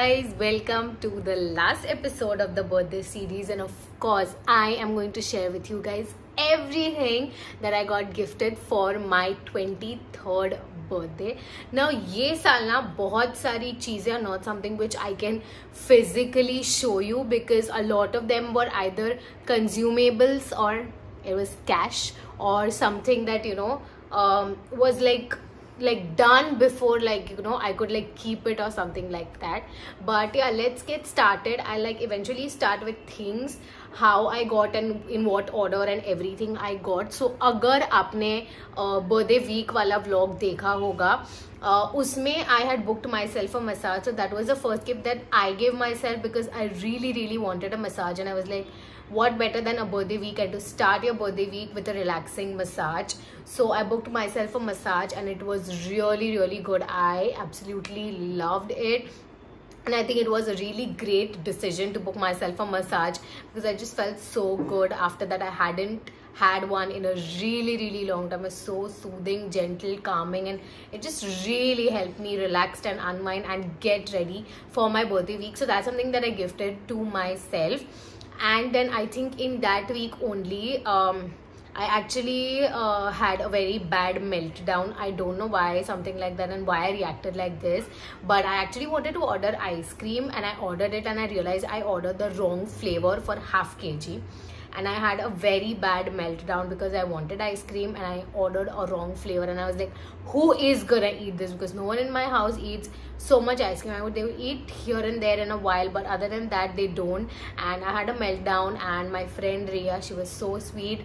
guys, welcome to the last episode of the birthday series, and of course I am going to share with you guys everything that I got gifted for my 23rd birthday. Now ये साल ना बहुत सारी चीज़ें are not something which I can physically show you because a lot of them were either consumables or it was cash or something that was like done before, I could keep it or something like that. But yeah, let's get started. I eventually start with things, how I got and in what order and everything I got. So अगर आपने birthday week वाला vlog देखा होगा, उसमें I had booked myself a massage. So that was the first gift that I gave myself because I really wanted a massage, and I was like, what better than a birthday week and to start your birthday week with a relaxing massage. So I booked myself a massage and it was really good. I absolutely loved it, and I think it was a really great decision to book myself a massage because I just felt so good after that. I hadn't had one in a really long time. It was so soothing, gentle, calming, and it just really helped me relax and unwind and get ready for my birthday week. So that's something that I gifted to myself. And then I think in that week only I actually had a very bad meltdown. I don't know why something like that and why I reacted like this, but I actually wanted to order ice cream and I ordered it, and I realized I ordered the wrong flavor for half kg, and I had a very bad meltdown because I wanted ice cream and I ordered a wrong flavor. And I was like, who is gonna eat this? Because no one in my house eats so much ice cream. They would eat here and there in a while, but other than that they don't. And I had a meltdown, and my friend Riya, she was so sweet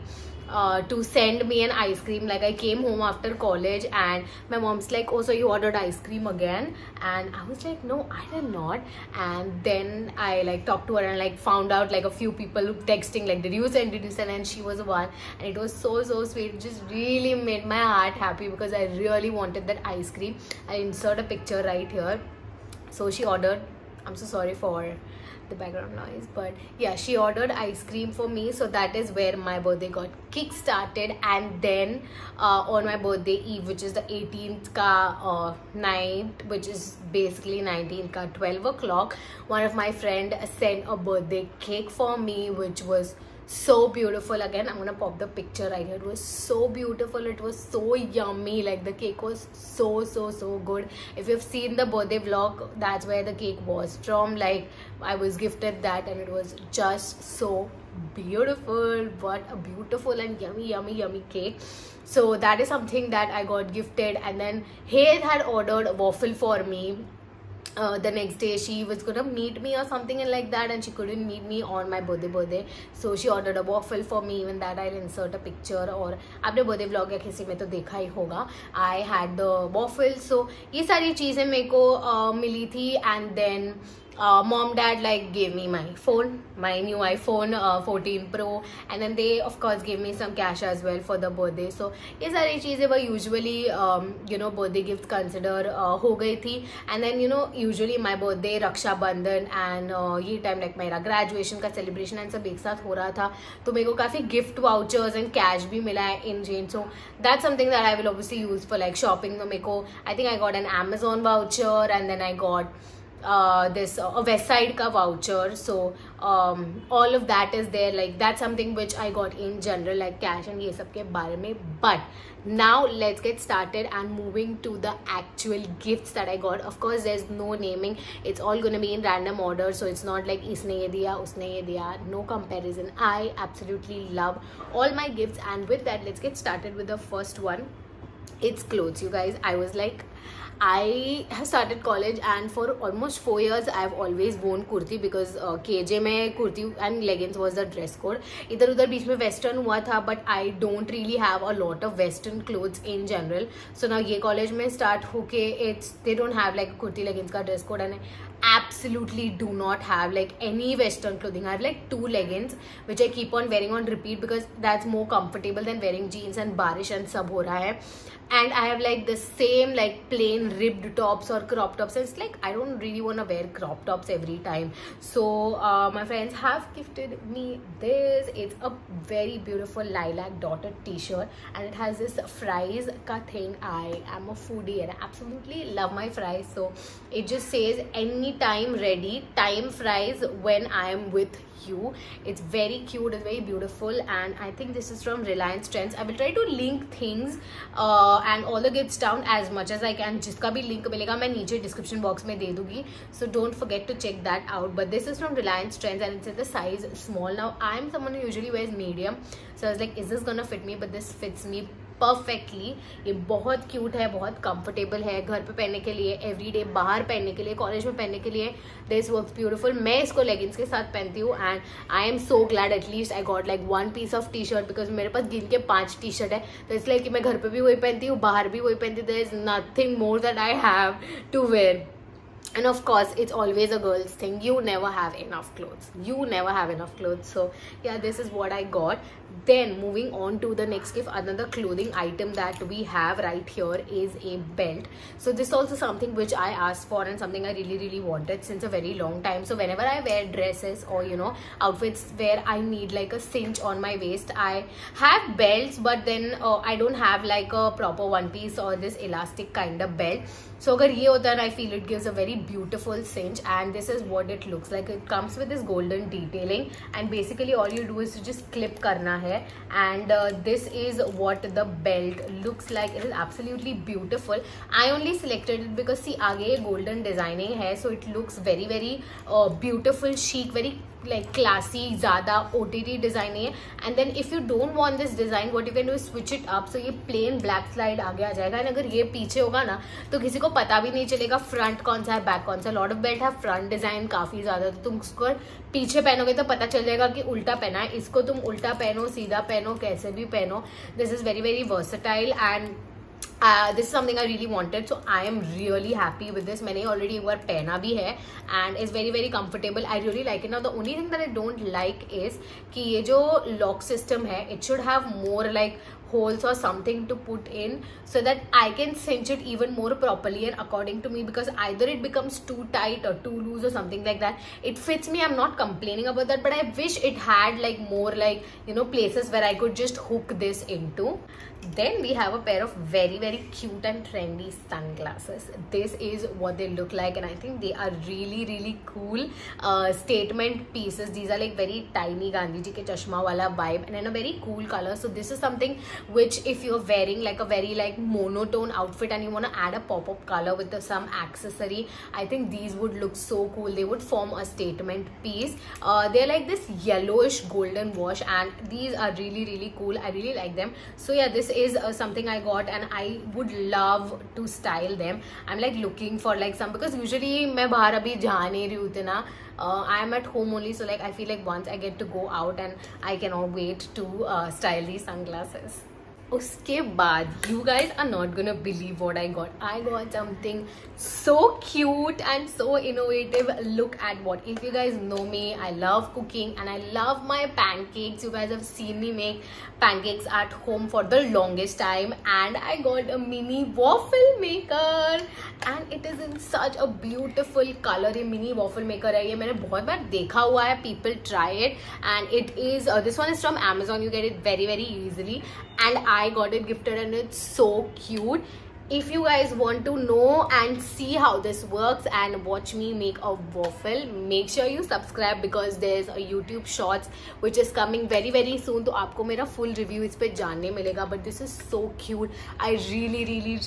to send me an ice cream. Like, I came home after college and my mom's like, oh, so you ordered ice cream again? And I was like, no, I did not. And then I talked to her and found out a few people texting did you send, and she was the one. And it was so sweet. It just really made my heart happy because I really wanted that ice cream. I insert a picture right here. So she ordered, I'm so sorry for the background noise, but yeah, she ordered ice cream for me. So that is where my birthday got kick started. And then on my birthday eve, which is the 18th ka night, which is basically 19th ka 12 o'clock, one of my friend sent a birthday cake for me, which was so beautiful. Again, I'm gonna pop the picture right here. It was so beautiful. It was so yummy. The cake was so good. If you've seen the birthday vlog, that's where the cake was from. I was gifted that, and it was just so beautiful. What a beautiful and yummy cake. So that is something that I got gifted. And then Hayes had ordered a waffle for me. The next day she was gonna meet me or something and like that, and she couldn't meet me on my birthday, so she ordered a waffle for me. Even that I'll insert a picture, or आपने birthday vlog या किसी में तो देखा ही होगा. I had the waffle. So ये सारी चीज़ें मेरे को मिली थी. And then mom dad gave me my phone, my new iPhone 14 Pro, and then they of course gave me some cash as well for the birthday. So ये सारी चीज़ें वो usually birthday gifts consider हो गई थी. And then usually my birthday, Raksha Bandhan and ये time मेरा graduation का celebration and सब एक साथ हो रहा था, तो मेरे को काफ़ी gift vouchers and cash भी मिला है in Jane. So that's something that I will obviously use for shopping. तो मेरे को, I think I got an Amazon voucher, and then I got this West Side ka voucher. So all of that is there. That's something which I got in general, cash and ye sab ke bare mein. But now let's get started and moving to the actual gifts that I got. Of course, there's no naming. It's all gonna be in random order, so it's not like isne ye diya, usne ye diya. No comparison. I absolutely love all my gifts. And with that, let's get started with the first one. It's clothes, you guys. I was like, I have started college, and for almost 4 years I've always worn kurti because KJ में kurti and leggings was the dress code. इधर उधर बीच में western हुआ था, but I don't really have a lot of western clothes in general. So now ये college में start होके they don't have kurti leggings का dress code, and I absolutely do not have any western clothing. I have 2 leggings which I keep on wearing on repeat because that's more comfortable than wearing jeans and barish and सब हो रहा है. and I have like the same like plain ribbed tops or crop tops, and it's like I don't really want to wear crop tops every time. So my friends have gifted me this. It's a very beautiful lilac dotted t-shirt, and it has this fries ka thing. I am a foodie and I absolutely love my fries, so it just says anytime ready, time fries when I am with you. It's very cute, it's very beautiful, and I think this is from Reliance Trends. I will try to link things and all the gifts down as much as I can. जिसका भी link मिलेगा मैं नीचे description box में दे दूँगी, so don't forget to check that out. But this is from Reliance Trends and it's in the size small. Now I am someone who usually wears medium, so I was like, is this gonna fit me? But this fits me perfectly. ये बहुत cute है, बहुत comfortable है घर पे पहनने के लिए, एवरीडे बाहर पहनने के लिए, कॉलेज में पहनने के लिए. This works beautiful. मैं इसको लेगिंग्स के साथ पहनती हूँ and I am so glad at least I got like 1 piece of T shirt, because मेरे पास गिन के 5 टी-शर्ट है, तो इसलिए कि मैं घर पे भी वही पहनती हूँ, बाहर भी वही पहनती हूँ. There is nothing more that I have to wear. And of course, it's always a girl's thing. You never have enough clothes. You never have enough clothes. So yeah, this is what I got. Then moving on to the next gift, another clothing item that we have right here is a belt. So this is also something which I asked for and something I really wanted since a very long time. So whenever I wear dresses or outfits where I need like a cinch on my waist, I have belts, but then I don't have like a proper one piece or this elastic kind of belt. So agar ye hota hai, I feel it gives a very beautiful cinch, and this is what it looks like. It comes with this golden detailing, and basically all you do is to just clip karna hai, and this is what the belt looks like. It is absolutely beautiful. I only selected it because see आगे golden designing है, so it looks very beautiful, chic, very like classy, ज़्यादा OTT design है. And then if you don't want this design, what you can do is switch it up. So ये plain black slide आगे आ जाएगा, and अगर ये पीछे होगा ना तो किसी को पता भी नहीं चलेगा फ्रंट कौन सा है बैक कौन सा. लॉट ऑफ बेल्ट है फ्रंट डिजाइन काफी ज्यादा, तो तुम उसको पीछे पहनोगे तो पता चल जाएगा कि उल्टा पहना है. इसको तुम उल्टा पहनो, सीधा पहनो, कैसे भी पहनो. This is very versatile and this is something I really wanted, so I am really happy with this. मैंने already एक बार पहना भी है and it's very comfortable. I really like it. Now the only thing that I don't like is कि ये जो lock system है, it should have more like holes or something to put in so that I can cinch it even more properly and according to me, because either it becomes too tight or too loose or something like that. It fits me, I'm not complaining about that, but I wish it had like more like places where I could just hook this into. Then we have a pair of very cute and trendy sunglasses. This is what they look like, and I think they are really cool statement pieces. These are like very tiny Gandhi ji ke chashma wala vibe and in a very cool color. So this is something which if you're wearing like a very like monotone outfit and you want to add a pop-up color with some accessory, I think these would look so cool. They would form a statement piece. They're like this yellowish golden wash, and these are really cool. I really like them. So yeah, this is something I got and I would love to style them. I'm like looking for like some, because usually मैं बाहर अभी जा नहीं रही हूँ इतना. I am at home only, so like I feel like once I get to go out and I cannot wait to style these sunglasses. उसके बाद you guys are not gonna believe what I got. I got something so cute and so innovative. Look at what. If you guys know me, I love cooking and I love my pancakes. You guys have seen me make pancakes at home for the longest time, and I got a mini waffle maker and it is in such a beautiful color. ये mini waffle maker है, ये मैंने बहुत बार देखा हुआ है. People try it and it is this one is from Amazon. You get it very easily, and I got it gifted and it's so cute. If you guys want to know and see how this works and watch me make a waffle, make sure you subscribe because there's a YouTube shorts which is coming very soon. तो आपको मेरा full review इस पे जानने मिलेगा. But this is so cute. I really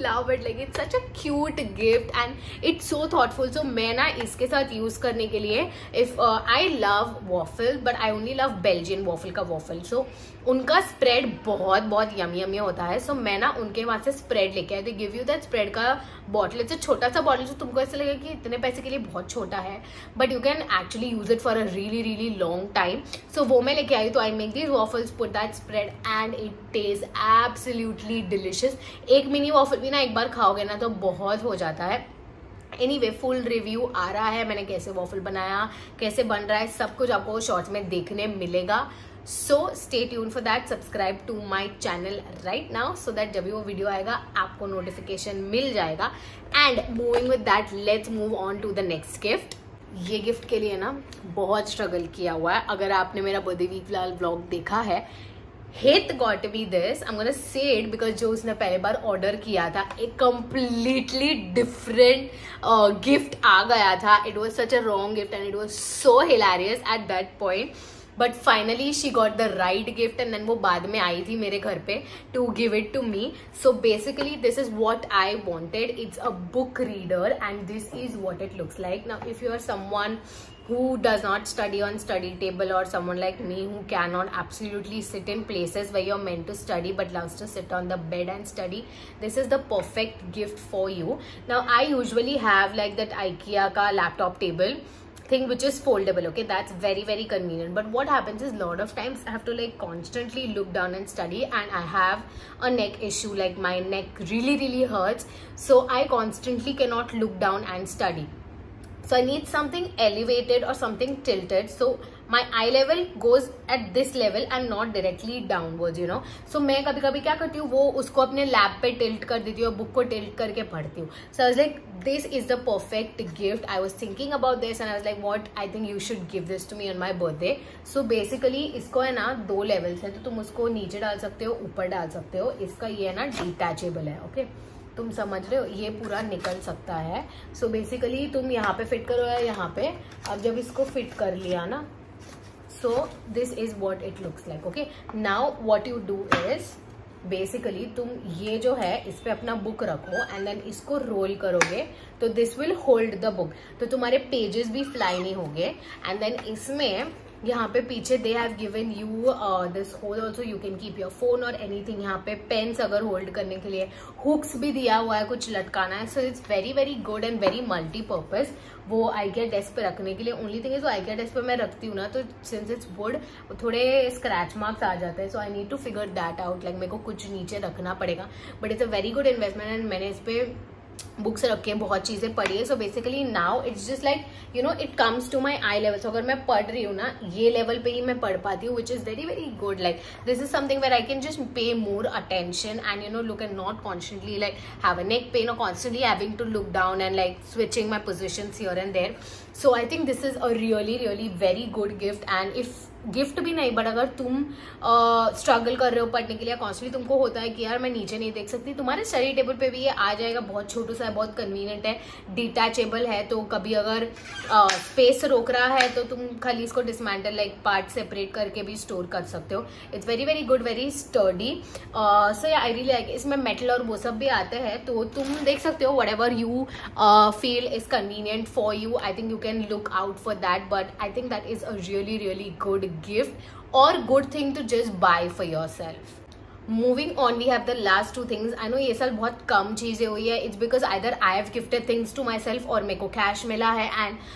love it. Like it's such a cute gift and it's so thoughtful. So मैं ना इसके साथ use करने के लिए, if I love waffle but I only love Belgian waffle का waffle. So उनका spread बहुत यमी होता है. सो मैं ना उनके वहां से स्प्रेड लेके आई. तो गिव यू दैट स्प्रेड का बॉटल. इट्स छोटा सा बॉटल, जो तुमको ऐसा लगेगा कि इतने पैसे के लिए बहुत छोटा है, but you can actually use it for a really long time. So वो मैं लेके आई. तो I make these waffles, put that spread and it taste absolutely delicious. एक मिनी वॉफल भी ना एक बार खाओगे ना तो बहुत हो जाता है. एनीवे फुल रिव्यू आ रहा है, मैंने कैसे वॉफल बनाया, कैसे बन रहा है, सब कुछ आपको शॉर्ट्स में देखने मिलेगा. So stay tune for that, subscribe to my channel right now so that जब भी वो वीडियो आएगा आपको नोटिफिकेशन मिल जाएगा. And moving with that, let's move on to the next gift. ये गिफ्ट के लिए ना बहुत स्ट्रगल किया हुआ है. अगर आपने मेरा बर्थडे वीक फिलहाल व्लॉग देखा है, Hit got me this. I'm gonna say it because जो उसने पहले बार ऑर्डर किया था, एक completely different गिफ्ट आ गया था. It was such a wrong gift and it was so hilarious at that point. But finally she got the right gift and then वो बाद में आई थी मेरे घर पे to give it to me. So basically this is what I wanted. It's a book reader and this is what it looks like. Now if you are someone who does not study on study table or someone like me who cannot absolutely sit in places where you're meant to study but loves to sit on the bed and study, this is the perfect gift for you. Now I usually have like that IKEA ka laptop table thing which is foldable. Okay, that's very very convenient, but what happens is a lot of times I have to like constantly look down and study, and I have a neck issue, like my neck really hurts, so I constantly cannot look down and study. So I need something elevated or something tilted, so my eye level goes at this level and not directly downwards, you know. So मैं कभी कभी क्या करती हूँ, वो उसको अपने lap पे टिल्ट कर देती हूँ और बुक को टिल्ट करके पढ़ती हूँ. So I was like, this is the perfect gift. I was thinking about this and I was like, what, I think you should give this to me on my birthday. So basically इसको है ना 2 levels है, तो तुम उसको नीचे डाल सकते हो, ऊपर डाल सकते हो. इसका ये है ना डिटैचेबल है. ओके, तुम समझ रहे हो, ये पूरा निकल सकता है. सो बेसिकली तुम यहाँ पे फिट करो या यहाँ पे. अब जब इसको फिट कर लिया ना, so this is what it looks like. Okay, now what you do is basically तुम ये जो है इस पे अपना बुक रखो एंड देन इसको रोल करोगे तो this will hold the book, तो तुम्हारे पेजेस भी फ्लाई नहीं होंगे. एंड देन इसमें यहाँ पे पीछे they have given you this hole also, you can keep your phone और एनीथिंग. यहाँ पे पेन्स अगर होल्ड करने के लिए, हुक्स भी दिया हुआ है, कुछ लटकाना है. So it's very very good and very multipurpose. वो आईकिया डेस्क पे रखने के लिए. Only thing is IKEA desk पे मैं रखती हूँ ना, तो सिंस इट्स वुड थोड़े स्क्रैच मार्क्स आ जाते हैं. So I need to figure that out, like मेरे को कुछ नीचे रखना पड़ेगा. But it's a very good investment and मैंने इस पे बुक्स रख के बहुत चीजें पढ़ी है. So basically now it's just like you know it comes to my eye level. So अगर मैं पढ़ रही हूँ ना, ये लेवल पे ही मैं पढ़ पाती हूँ, which is very very good. Like this is something where I can just pay more attention and you know look and not constantly like have a neck pain और constantly having to look down and like switching my positions here and there. So I think this is a really very good gift. And if gift भी नहीं, but अगर तुम struggle कर रहे हो पढ़ने के लिए, कॉन्स्टेंटली तुमको होता है कि यार मैं नीचे नहीं देख सकती, तुम्हारे स्टडी टेबल पे भी ये आ जाएगा. बहुत छोटू सा है, बहुत कन्वीनियंट है, डिटैचेबल है. तो कभी अगर स्पेस रोक रहा है तो तुम खाली इसको डिसमेंटल लाइक पार्ट सेपरेट करके भी स्टोर कर सकते हो. It's very very good, very sturdy. So I really like. इसमें मेटल और वो सब भी आते हैं, तो तुम देख सकते हो what ever you feel is convenient for you. I think you can look out for that, but I think that is a really good gift or good thing to just buy for yourself. Moving on, we have the last 2 things. I know ये साल बहुत कम चीजें हुई है. It's because either I have gifted things to myself और मेरे को cash मिला है and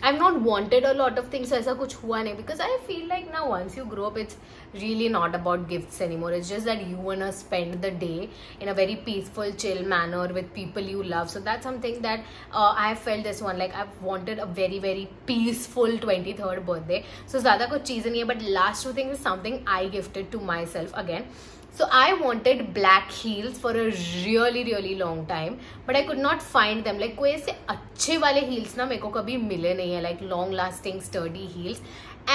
I've not wanted a lot of things. ऐसा कुछ हुआ नहीं because I feel like now once you grow up, it's really not about gifts anymore. It's just that you wanna spend the day in a very peaceful, chill manner with people you love. So that's something that I have felt this one. Like I've wanted a very peaceful 23rd birthday. So ज़्यादा कुछ चीज़ नहीं है, but last 2 things is something I gifted to myself again. So I wanted black heels for a really long time, but I could not find them. Like कोई ऐसे अच्छे वाले heels ना मेरे को कभी मिले नहीं है, like long lasting sturdy heels.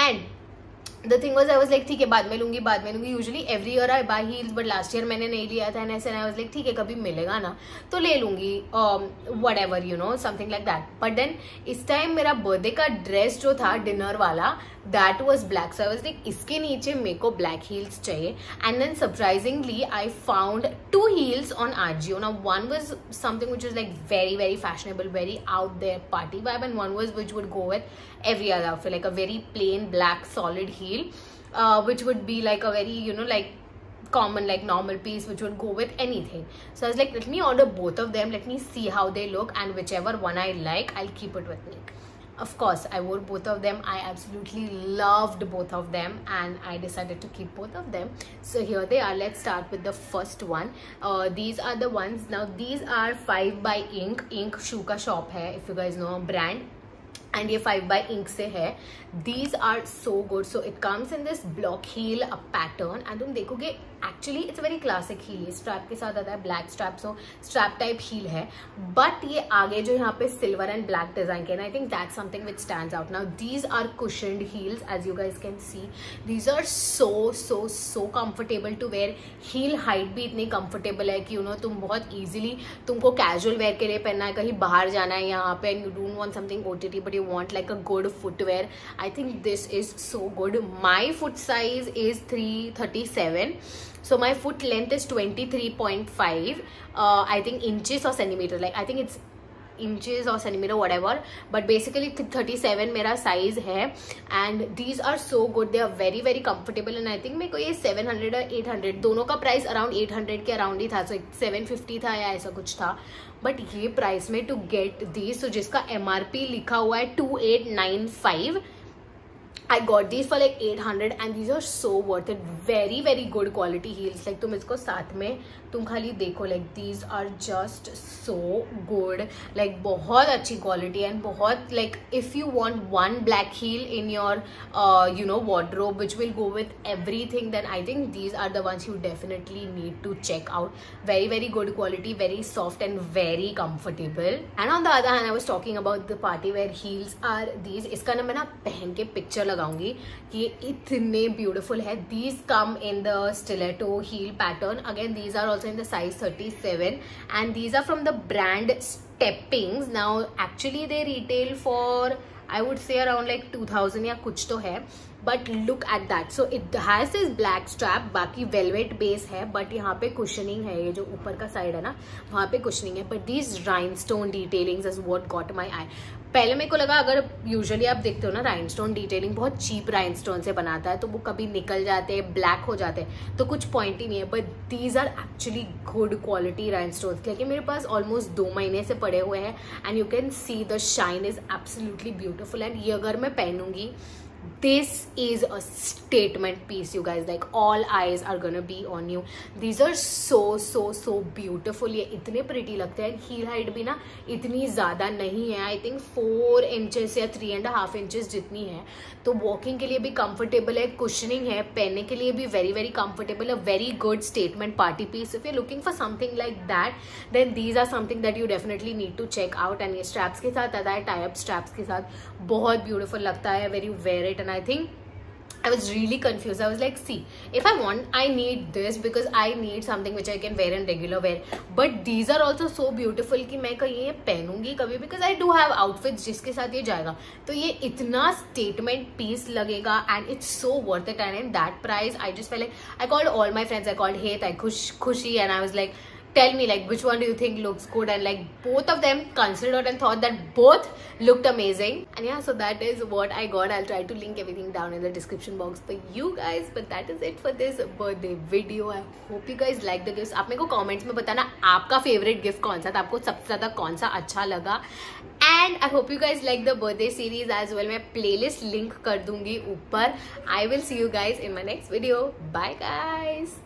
And the thing was I was like ठीक है बाद में लूंगी. Usually every year I buy heels, but last year मैंने नहीं लिया था, and I was like ठीक है कभी मिलेगा ना तो ले लूंगी, whatever you know, something like that. But then इस टाइम मेरा बर्थडे का ड्रेस जो था डिनर वाला, that was black. So I was like इसके नीचे मेरे को black heels चाहिए. And then surprisingly I found 2 heels on Ajio. Now one was something which was like very fashionable, very out there party vibe, and one was which would go with every other outfit, like a very plain black solid heel, which would be like a very you know like common like normal piece which would go with anything. So I was like let me order both of them, let me see how they look, and whichever one I like I'll keep it with me. Of course I wore both of them. I absolutely loved both of them and I decided to keep both of them. So here they are. Let's start with the first one. These are the ones. Now these are 5 by Ink shoe ka shop hai, if you guys know a brand. And ये 5 by ink से है. These are so good. So it comes in this block heel pattern and तुम देखोगे actually it's very classic heel. ये strap के साथ आता है, black strap, so strap type heel है. बट ये आगे जो यहाँ पे सिल्वर एंड ब्लैक डिजाइन के, I think that's something which stands out. Now these are cushioned heels as you guys can see. These are so so so comfortable to wear. Heel height भी इतनी comfortable है कि you know तुम बहुत easily, तुमको casual wear के लिए पहनना है, कहीं बाहर जाना है यहाँ पे, and you don't want something OTT but you want like a good footwear. I think this is so good. My foot size is 337. So my foot length is 23.5 I think inches or centimeter, like I think it's inches or centimeter whatever, but basically 37 मेरा size है. and these are so good, they are very very comfortable and I think मेरे को ये 700 और 800 दोनों का price around 800 के around ही था. so 750 था या ऐसा कुछ था. बट ये प्राइस में टू गेट दिस, so जिसका MRP लिखा हुआ है 2895, I got these for like 800 and these are so worth it. Very very good quality heels. like तुम इसको साथ में तुम खाली देखो, like these are just so good. like बहुत अच्छी quality and बहुत like if you want one black heel in your you know wardrobe which will go with everything, then I think these are the ones you definitely need to check out. very very good quality, very soft and very comfortable. and on the other hand I was talking about the party wear heels are these. इसका ना मैं ना पहन के picture लगाऊंगी कि ये इतने ब्यूटीफुल है. These come in the stiletto heel pattern. Again these are also in the size 37 and these are from the brand Steppings. Now actually they retail for I would say around like 2000 या कुछ तो है. But look at that. So it has this black strap, बाकी velvet base है, but यहाँ पे cushioning है. ये जो ऊपर का साइड है ना, वहाँ पे कुशनिंग है. But these rhinestone detailings is what got my eye. पहले मेरे को लगा, अगर यूजुअली आप देखते हो ना राइनस्टोन डिटेलिंग बहुत चीप राइनस्टोन से बनाता है, तो वो कभी निकल जाते हैं, ब्लैक हो जाते हैं, तो कुछ पॉइंट ही नहीं है. But these are actually good quality rhinestone, क्योंकि मेरे पास ऑलमोस्ट 2 महीने से पड़े हुए हैं and you can see the shine is absolutely beautiful. And ये अगर मैं पहनूंगी, this is a statement piece you guys. like all eyes are gonna be on you. these are so so so beautiful. ये इतने pretty लगते हैं. Heal height भी ना इतनी ज़्यादा नहीं है, आई थिंक 4 इंचेस या 3.5 इंचेस जितनी है. तो वॉकिंग के लिए भी कंफर्टेबल है, कुशनिंग है, पहनने के लिए भी very very comfortable. A very good statement party piece. If you looking for something like that, then these are something that you definitely need to check out. And ये स्ट्रैप्स के साथ आता है, टाई अप स्ट्रैप्स के साथ, बहुत beautiful लगता है where you wear it. And I think I was really confused. I was like, see, if I want, I need this because I need something which I can wear in regular wear. But these are also so beautiful कि मैं कहीं ये पहनूंगी कभी, because I do have outfits जिसके साथ ये जाएगा. तो ये इतना statement piece लगेगा and it's so worth it. And in that price, I just felt like, I called all my friends. I called Heth, I Khushi, and I was like, tell me like which one do you think looks good, and like both of them considered and thought that both looked amazing. And yeah, so that is what I got. I'll try to link everything down in the description box for you guys. But that is it for this birthday video. I hope you guys like the gifts. आप मेरे को comments में बताना आपका favorite gift कौन सा था, आपको सबसे ज़्यादा कौन सा अच्छा लगा. And I hope you guys like the birthday series as well. मैं playlist link कर दूंगी ऊपर. I will see you guys in my next video. Bye guys.